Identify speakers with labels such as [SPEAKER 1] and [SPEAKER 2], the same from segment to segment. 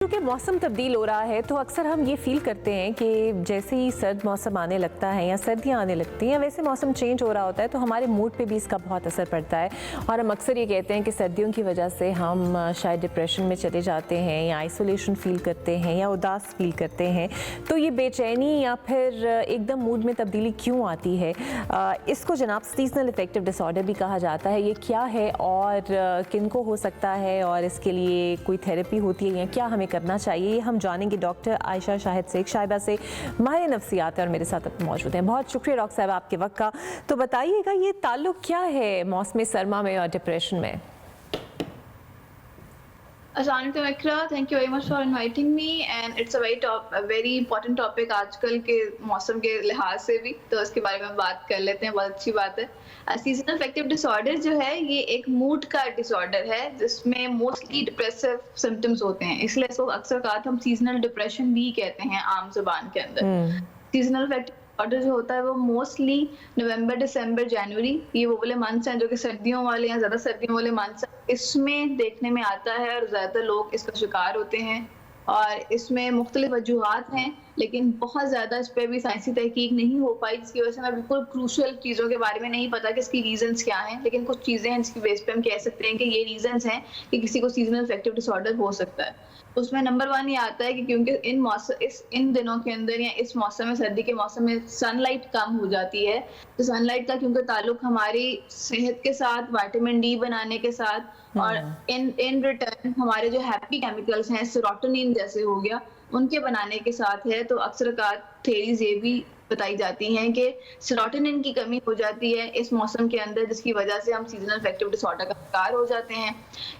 [SPEAKER 1] क्योंकि मौसम तब्दील हो रहा है तो अक्सर हम ये फील करते हैं कि जैसे ही सर्द मौसम आने लगता है या सर्दियाँ आने लगती हैं, वैसे मौसम चेंज हो रहा होता है तो हमारे मूड पे भी इसका बहुत असर पड़ता है। और हम अक्सर ये कहते हैं कि सर्दियों की वजह से हम शायद डिप्रेशन में चले जाते हैं या आइसोलेशन फील करते हैं या उदास फील करते हैं। तो ये बेचैनी या फिर एकदम मूड में तब्दीली क्यों आती है? इसको जनाब सीजनल अफेक्टिव डिसऑर्डर भी कहा जाता है। ये क्या है और किनको हो सकता है और इसके लिए कोई थेरेपी होती है या क्या हमें करना चाहिए, ये हम जानेंगे डॉक्टर आयशा शाहिद शेख शाहिबा से, माहिर नफ्सियात है और मेरे साथ मौजूद हैं। बहुत शुक्रिया डॉक्टर साहब आपके वक्त का। तो बताइएगा ये ताल्लुक क्या है मौसम सरमा में और डिप्रेशन में?
[SPEAKER 2] Assalamualaikum Ikra, thank you very much for inviting me and it's a very important topic आजकल के मौसम के लिहाज से भी, तो इसके बारे में बात कर लेते हैं। बहुत अच्छी बात है। सीजनल अफेक्टिव डिसऑर्डर जो है ये एक मूड का डिसऑर्डर है जिसमें मोस्टली डिप्रेसिव सिम्टम्स होते हैं, इसलिए इसको अक्सर कहा हम सीजनल डिप्रेशन भी कहते हैं आम जुबान के अंदर। सीजनल अफेक्टिव ऑर्डर जो होता है वो मोस्टली नवंबर, दिसंबर, जनवरी, ये वो वाले मंथ्स हैं जो कि सर्दियों वाले या ज़्यादा सर्दियों वाले मंथ्स हैं, इसमें देखने में आता है और ज़्यादातर लोग इसका शिकार होते हैं। और इसमें मुख्तलिफ वजूहात हैं, लेकिन बहुत ज़्यादा इस पर भी साइंसी तहकीक नहीं हो पाई, जिसकी वजह से हमें बिल्कुल क्रूशल चीज़ों के बारे में नहीं पता कि इसकी रीजंस क्या हैं। लेकिन कुछ चीज़ें हैं जिसकी बेस पे हम कह सकते हैं कि ये रीजंस हैं कि किसी को सीजनल अफेक्टिव डिसऑर्डर हो सकता है। उसमें नंबर 1 ये आता है कि क्योंकि इन दिनों के अंदर या इस मौसम में, सर्दी के मौसम में सनलाइट कम हो जाती है। तो सनलाइट का क्योंकि ताल्लुक हमारी सेहत के साथ, विटामिन डी बनाने के साथ और इन रिटर्न हमारे जो हैप्पी केमिकल्स हैं, सेरोटोनिन जैसे हो गया, उनके बनाने के साथ है। तो अक्सर थेरीज ये भी बताई जाती हैं कि सेरोटोनिन की कमी हो जाती है इस मौसम के अंदर, जिसकी वजह से हम सीजनल अफेक्टिव डिसऑर्डर का शिकार हो जाते हैं।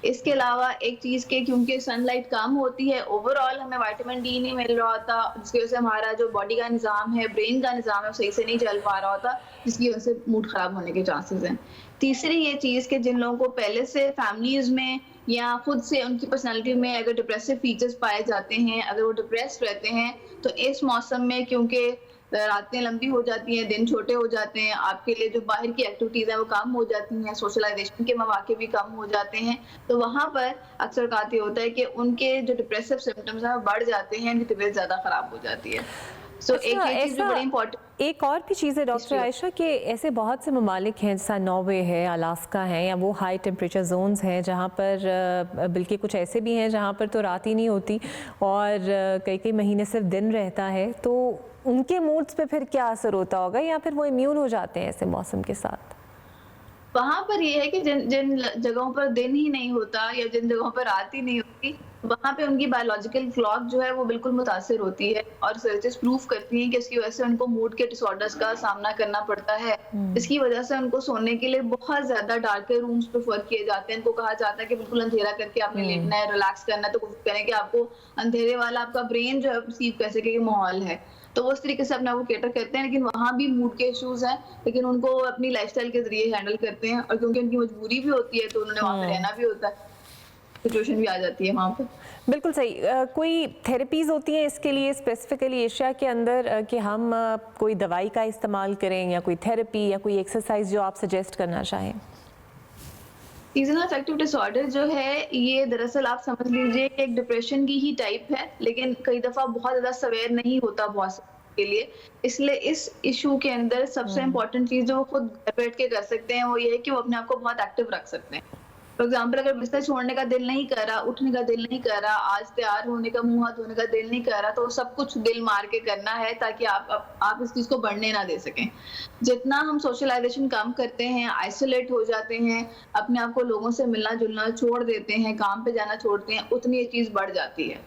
[SPEAKER 2] इसके अलावा एक चीज़ के क्योंकि सनलाइट कम होती है, ओवरऑल हमें विटामिन डी नहीं मिल रहा होता, जिसकी वजह से हमारा जो बॉडी का निज़ाम है, ब्रेन का निज़ाम है, वो सही से नहीं चल पा रहा होता, जिसकी वजह से मूड ख़राब होने के चांसेस हैं। तीसरी ये चीज़ कि जिन लोगों को पहले से फैमिलीज़ में या खुद से उनकी पर्सनैलिटी में अगर डिप्रेसिव फीचर्स पाए जाते हैं, अगर वो डिप्रेस्ड रहते हैं, तो इस मौसम में क्योंकि रातें लंबी हो जाती हैं, दिन छोटे हो जाते हैं, आपके लिए जो बाहर की एक्टिविटीज़ हैं वो कम हो जाती हैं, सोशलाइजेशन के मौके भी कम हो जाते हैं, तो वहाँ पर अक्सर ये होता है कि उनके जो डिप्रेसिव सिम्टम्स हैं वो बढ़ जाते हैं, उनकी तबीयत ज़्यादा ख़राब हो जाती है।
[SPEAKER 1] अच्छा, एक और भी चीज़ है डॉक्टर आयशा कि ऐसे बहुत से ममालिक हैं जैसा नॉर्वे है, अलास्का है, या वो हाई टेम्परेचर जोन्स हैं जहाँ पर बल्कि कुछ ऐसे भी हैं जहाँ पर तो रात ही नहीं होती और कई कई महीने सिर्फ दिन रहता है। तो उनके मूड्स पे फिर क्या असर होता होगा या फिर वो इम्यून हो जाते हैं ऐसे मौसम के साथ?
[SPEAKER 2] वहाँ पर ये है कि जिन जगहों पर दिन ही नहीं होता या जिन जगहों पर रात ही नहीं होती, वहाँ पे उनकी बायोलॉजिकल क्लॉक जो है वो बिल्कुल मुतासिर होती है और रिसर्चेस प्रूव करती हैं कि इसकी वजह से उनको मूड के डिसऑर्डर्स का सामना करना पड़ता है। इसकी वजह से उनको सोने के लिए बहुत ज़्यादा डार्कर रूम्स प्रेफर किए जाते हैं। इनको कहा जाता है कि बिल्कुल अंधेरा करके आपने लेटना है, रिलैक्स करना है, तो कोशिश करें कि आपको अंधेरे वाला आपका ब्रेन जो है परसीव कर सके कि माहौल है। तो वो उस तरीके से अपना वो कैटर करते हैं, लेकिन वहाँ भी मूड के इश्यूज हैं, लेकिन उनको अपनी लाइफस्टाइल के जरिए हैंडल करते हैं और क्योंकि उनकी मजबूरी भी होती है तो उन्होंने वहाँ पे रहना भी होता है, सिचुएशन भी आ जाती है वहाँ पे।
[SPEAKER 1] बिल्कुल सही। कोई थेरेपीज़ होती हैं इसके लिए स्पेसिफिकली एशिया के अंदर कि हम कोई दवाई का इस्तेमाल करें या कोई थेरेपी या कोई एक्सरसाइज जो आप सजेस्ट करना चाहें?
[SPEAKER 2] सीजनल अफेक्टिव डिसऑर्डर जो है ये दरअसल आप समझ लीजिए एक डिप्रेशन की ही टाइप है, लेकिन कई दफ़ा बहुत ज़्यादा सवेयर नहीं होता बहुत के लिए। इसलिए इस इशू के अंदर सबसे इम्पोर्टेंट चीज़ जो वो खुद घर बैठ के कर सकते हैं वो ये है कि वो अपने आप को बहुत एक्टिव रख सकते हैं। फॉर एग्जाम्पल, अगर बिस्तर छोड़ने का दिल नहीं कर रहा, उठने का दिल नहीं कर रहा, आज तैयार होने का, मुंह हाथ धोने का दिल नहीं कर रहा, तो सब कुछ दिल मार के करना है ताकि आप इस चीज़ को बढ़ने ना दे सकें। जितना हम सोशलाइजेशन कम करते हैं, आइसोलेट हो जाते हैं, अपने आप को लोगों से मिलना जुलना छोड़ देते हैं, काम पे जाना छोड़ते हैं, उतनी ये चीज़ बढ़ जाती है।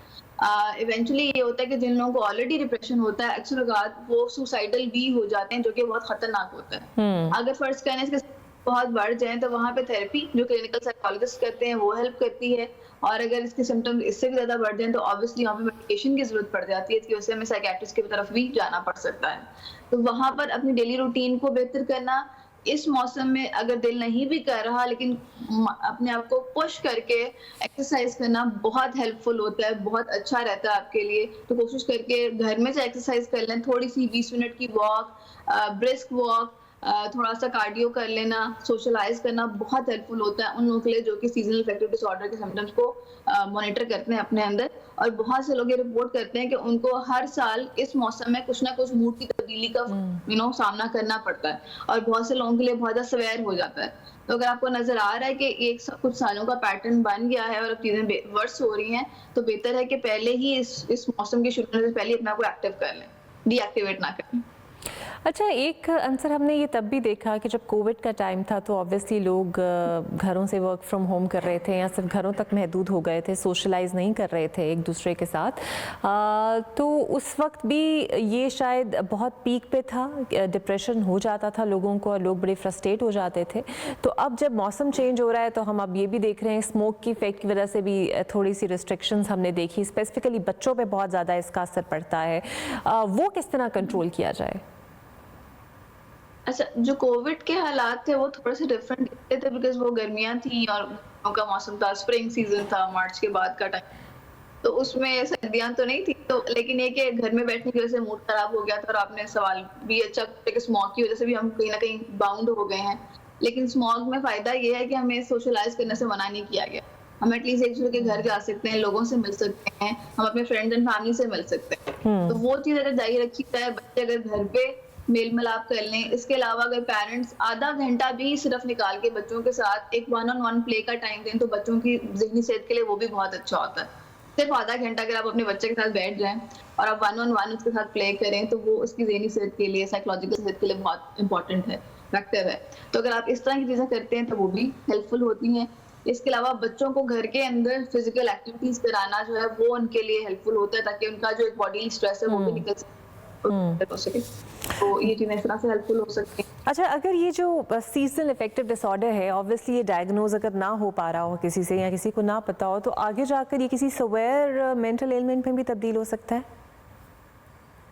[SPEAKER 2] इवेंचुअली ये होता है कि जिन लोगों को ऑलरेडी डिप्रेशन होता है, अक्सर वो सुसाइडल भी हो जाते हैं, जो कि बहुत खतरनाक होता है। अगर फर्ज करें इसके बहुत बढ़ जाए तो वहाँ पे थेरेपी जो क्लिनिकल साइकोलॉजिस्ट करते हैं वो हेल्प करती है, और अगर इसके सिम्टम्स इससे भी ज़्यादा बढ़ जाएं तो ऑब्वियसली वहाँ पे मेडिकेशन की ज़रूरत पड़ जाती है, इसकी वजह से हमें साइकियाट्रिस्ट की तरफ भी जाना पड़ सकता है। तो वहाँ पर अपनी डेली रूटीन को बेहतर करना, इस मौसम में अगर दिल नहीं भी कर रहा लेकिन अपने आप को पुश करके एक्सरसाइज करना बहुत हेल्पफुल होता है, बहुत अच्छा रहता है आपके लिए। तो कोशिश करके घर में से एक्सरसाइज कर लें, थोड़ी सी 20 मिनट की वॉक, ब्रिस्क वॉक, थोड़ा सा कार्डियो कर लेना, सोशलाइज करना बहुत हेल्पफुल होता है उन लोगों के लिए जो कि सीजनल अफेक्टिव डिसऑर्डर के सिम्टम्स को मॉनिटर करते हैं अपने अंदर। और बहुत से लोग ये रिपोर्ट करते हैं कि उनको हर साल इस मौसम में कुछ ना कुछ मूड की तब्दीली का सामना करना पड़ता है, और बहुत से लोगों के लिए बहुत ज़्यादा सवेयर हो जाता है। तो अगर आपको नजर आ रहा है कि कुछ सालों का पैटर्न बन गया है और अब चीजें वर्स हो रही हैं, तो बेहतर है कि पहले ही इस मौसम के शुरू होने से पहले अपने आप को एक्टिव कर लें, डीएक्टिवेट ना करें।
[SPEAKER 1] अच्छा, एक आंसर हमने ये तब भी देखा कि जब कोविड का टाइम था तो ऑब्वियसली लोग घरों से वर्क फ्रॉम होम कर रहे थे या सिर्फ घरों तक महदूद हो गए थे, सोशलाइज नहीं कर रहे थे एक दूसरे के साथ। तो उस वक्त भी ये शायद बहुत पीक पे था, डिप्रेशन हो जाता था लोगों को और लोग बड़े फ्रस्ट्रेट हो जाते थे। तो अब जब मौसम चेंज हो रहा है तो हम अब ये भी देख रहे हैं स्मोक की इफेक्ट की वजह से भी थोड़ी सी रिस्ट्रिक्शंस हमने देखी, स्पेसिफिकली बच्चों पे बहुत ज़्यादा इसका असर पड़ता है। वो किस तरह कंट्रोल किया जाए?
[SPEAKER 2] अच्छा, जो कोविड के हालात थे वो थोड़े से डिफरेंट थे बिकॉज वो गर्मियां थी और का मौसम था, स्प्रिंग सीजन था, मार्च के बाद का टाइम, तो उसमें सर्दियां तो नहीं थी। तो लेकिन ये कि घर में बैठने की वजह से मूड खराब हो गया था, और आपने सवाल भी अच्छा किया कि स्मॉग की वजह से भी हम कहीं ना कहीं बाउंड हो गए हैं। लेकिन स्मॉग में फायदा ये है कि हमें सोशलाइज करने से मना नहीं किया गया। हम एटलीस्ट एक दूसरे के घर जा सकते हैं, लोगों से मिल सकते हैं, हम अपने फ्रेंड्स एंड फैमिली से मिल सकते हैं। तो वो चीज अगर जारी रखी जाए, बच्चे अगर घर पे मेल मिलाप कर लें। इसके अलावा अगर पेरेंट्स आधा घंटा भी सिर्फ निकाल के बच्चों के साथ एक वन ऑन वन प्ले का टाइम दें, तो बच्चों की ज़हनी सेहत के लिए वो भी बहुत अच्छा होता है। सिर्फ आधा घंटा अगर आप अपने बच्चे के साथ बैठ जाएं और आप वन ऑन वन उसके साथ प्ले करें, तो वो उसकी ज़हनी सेहत के लिए, साइकोलॉजिकल सेहत के लिए बहुत इंपॉर्टेंट है, फैक्टर है। तो अगर आप इस तरह की चीज़ें करते हैं तो वो भी हेल्पफुल होती हैं। इसके अलावा बच्चों को घर के अंदर फिजिकल एक्टिविटीज कराना जो है वो उनके लिए हेल्पफुल होता है, ताकि उनका जो एक बॉडी स्ट्रेस है वो भी निकल सके। तो ये चीजें इस तरह से हेल्पफुल हो सकती हैं।
[SPEAKER 1] अच्छा, अगर ये जो सीजनल इफेक्टिव डिसऑर्डर है, ऑब्वियसली ये डायग्नोज अगर ना हो पा रहा हो किसी से या किसी को ना पता हो, तो आगे जाकर ये किसी सवेयर मेंटल एलिमेंट में भी तब्दील हो सकता है?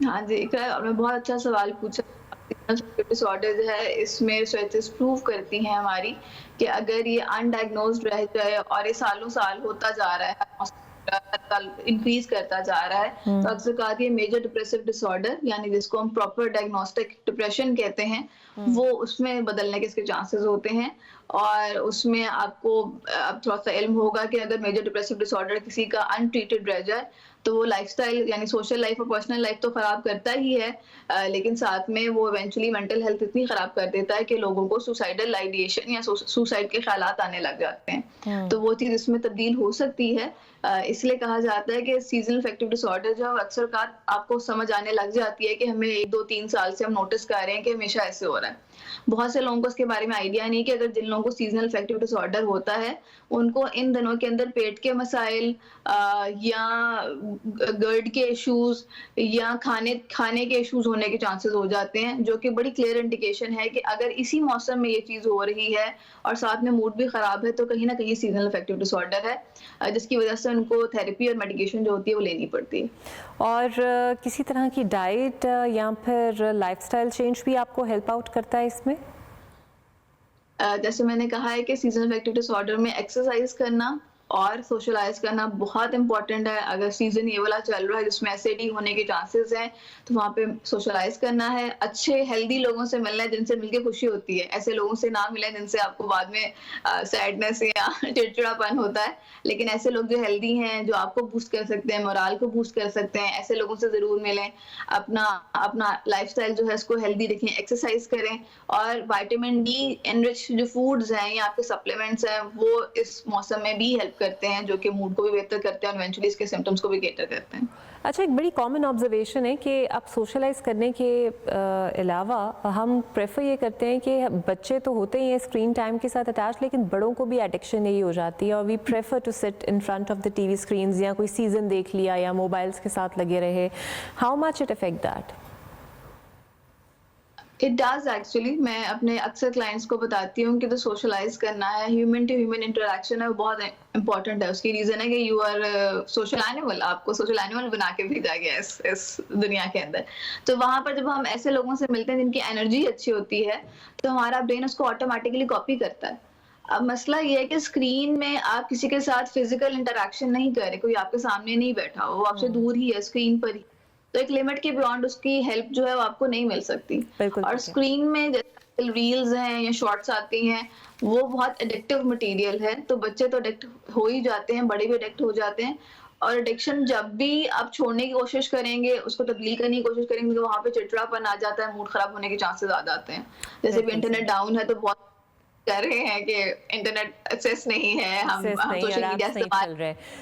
[SPEAKER 2] हाँ जी, आपने बहुत अच्छा सवाल पूछा। डिसऑर्डर जो है, इसमें रिसर्चेस प्रूव करती हैं हमारी कि अगर ये अनडायग्नोज्ड रह जाए और ये सालों साल होता जा रहा है, इंक्रीज करता जा रहा है, तो अक्सर कहा कि मेजर डिप्रेसिव डिसऑर्डर, यानी जिसको हम प्रॉपर डायग्नोस्टिक डिप्रेशन कहते हैं, वो उसमें बदलने के इसके चांसेस होते हैं। और उसमें आपको अब थोड़ा सा इल्म होगा कि अगर मेजर डिप्रेसिव डिसऑर्डर किसी का अनट्रीटेड रह जाए तो वो लाइफस्टाइल यानी सोशल लाइफ और पर्सनल लाइफ तो खराब करता ही है, लेकिन साथ में वो इवेंचुअली मेंटल हेल्थ इतनी खराब कर देता है कि लोगों को सुसाइडल आइडिएशन या सुसाइड के ख्यालात आने लग जाते हैं। तो वो चीज इसमें तब्दील हो सकती है। इसलिए कहा जाता है कि सीजनल अफेक्टिव डिसऑर्डर जो अक्सर का आपको समझ आने लग जाती है कि हमें 1, 2, 3 साल से हम नोटिस कर रहे हैं कि हमेशा ऐसे हो रहा है। बहुत से लोगों को इसके बारे में आइडिया नहीं कि अगर जिन लोगों को सीजनल अफेक्टिव डिसऑर्डर होता है उनको इन दिनों के अंदर पेट के मसाइल या गर्ड के इश्यूज या खाने के इश्यूज होने के चांसेस हो जाते हैं, जो कि बड़ी क्लियर इंडिकेशन है कि अगर इसी मौसम में ये चीज हो रही है और साथ में मूड भी खराब है, तो कहीं ना कहीं सीजनल अफेक्टिव डिसऑर्डर है, जिसकी वजह से उनको थेरेपी और मेडिकेशन जो होती है वो लेनी पड़ती है।
[SPEAKER 1] और किसी तरह की डाइट या फिर लाइफस्टाइल चेंज भी आपको हेल्प आउट करता है इसमें?
[SPEAKER 2] जैसे मैंने कहा है कि सीजनल अफेक्टिव डिसऑर्डर में एक्सरसाइज करना और सोशलाइज करना बहुत इंपॉर्टेंट है। अगर सीजन ये वाला चल रहा है जिसमें एसिडिटी होने के चांसेस हैं, तो वहाँ पे सोशलाइज करना है, अच्छे हेल्दी लोगों से मिलना है जिनसे मिलके खुशी होती है। ऐसे लोगों से ना मिलें जिनसे आपको बाद में सैडनेस या चिड़चिड़ापन होता है, लेकिन ऐसे लोग जो हेल्दी हैं, जो आपको बूस्ट कर सकते हैं, मोराल को बूस्ट कर सकते हैं, ऐसे लोगों से जरूर मिलें। अपना लाइफस्टाइल जो है उसको हेल्दी रखें, एक्सरसाइज करें, और विटामिन डी एनरिच जो फूड्स हैं या आपके सप्लीमेंट्स हैं वो इस मौसम में भी हेल्प करते हैं, जो कि मूड को भी बेहतर करते हैं और इवेंचुअली इसके सिम्टम्स को भी कैटर करते हैं।
[SPEAKER 1] अच्छा, एक बड़ी कॉमन ऑब्जर्वेशन है कि आप सोशलाइज करने के अलावा हम प्रेफर ये करते हैं कि बच्चे तो होते ही हैं स्क्रीन टाइम के साथ अटैच, लेकिन बड़ों को भी एडिक्शन यही हो जाती है और we prefer to sit in front of the TV screens या कोई सीजन देख लिया या मोबाइल्स के साथ लगे रहे। How much it affect that?
[SPEAKER 2] It does actually. मैं अपने अक्सर क्लाइंट्स को बताती हूँ कि तो सोशलाइज करना है, ह्यूमन टू ह्यूमन इंटरेक्शन है, वो बहुत इंपॉर्टेंट है। उसकी रीजन है कि यू आर सोशल एनिमल, आपको सोशल एनिमल बना के भेजा गया है इस दुनिया के अंदर। तो वहां पर जब हम ऐसे लोगों से मिलते हैं जिनकी एनर्जी अच्छी होती है, तो हमारा ब्रेन उसको ऑटोमेटिकली कॉपी करता है। अब मसला ये है कि स्क्रीन में आप किसी के साथ फिजिकल इंटरेक्शन नहीं कर रहे, कोई आपके सामने नहीं बैठा, वो आपसे दूर ही है, स्क्रीन पर ही, तो एक लिमिट के बियॉन्ड उसकी हेल्प जो है वो आपको नहीं मिल सकती। और स्क्रीन में रील्स हैं या शॉर्ट्स आती हैं, वो बहुत एडिक्टिव मटेरियल है, तो बच्चे तो एडिक्ट हो ही जाते हैं, बड़े भी एडिक्ट हो जाते हैं। और एडिक्शन जब भी आप छोड़ने की कोशिश करेंगे, उसको तब्दील करने की कोशिश करेंगे, तो वहाँ पे चिड़चिड़ापन आ जाता है, मूड खराब होने के चांसेस ज़्यादा आते हैं। जैसे भी
[SPEAKER 1] बिल्कुल
[SPEAKER 2] इंटरनेट
[SPEAKER 1] सही।
[SPEAKER 2] डाउन है तो बहुत कर रहे हैं कि इंटरनेट एक्सेस नहीं है, हम
[SPEAKER 1] एक्सेस नहीं और
[SPEAKER 2] सोशल मीडिया
[SPEAKER 1] ऐप्स नहीं
[SPEAKER 2] इस्तेमाल
[SPEAKER 1] चल रहे।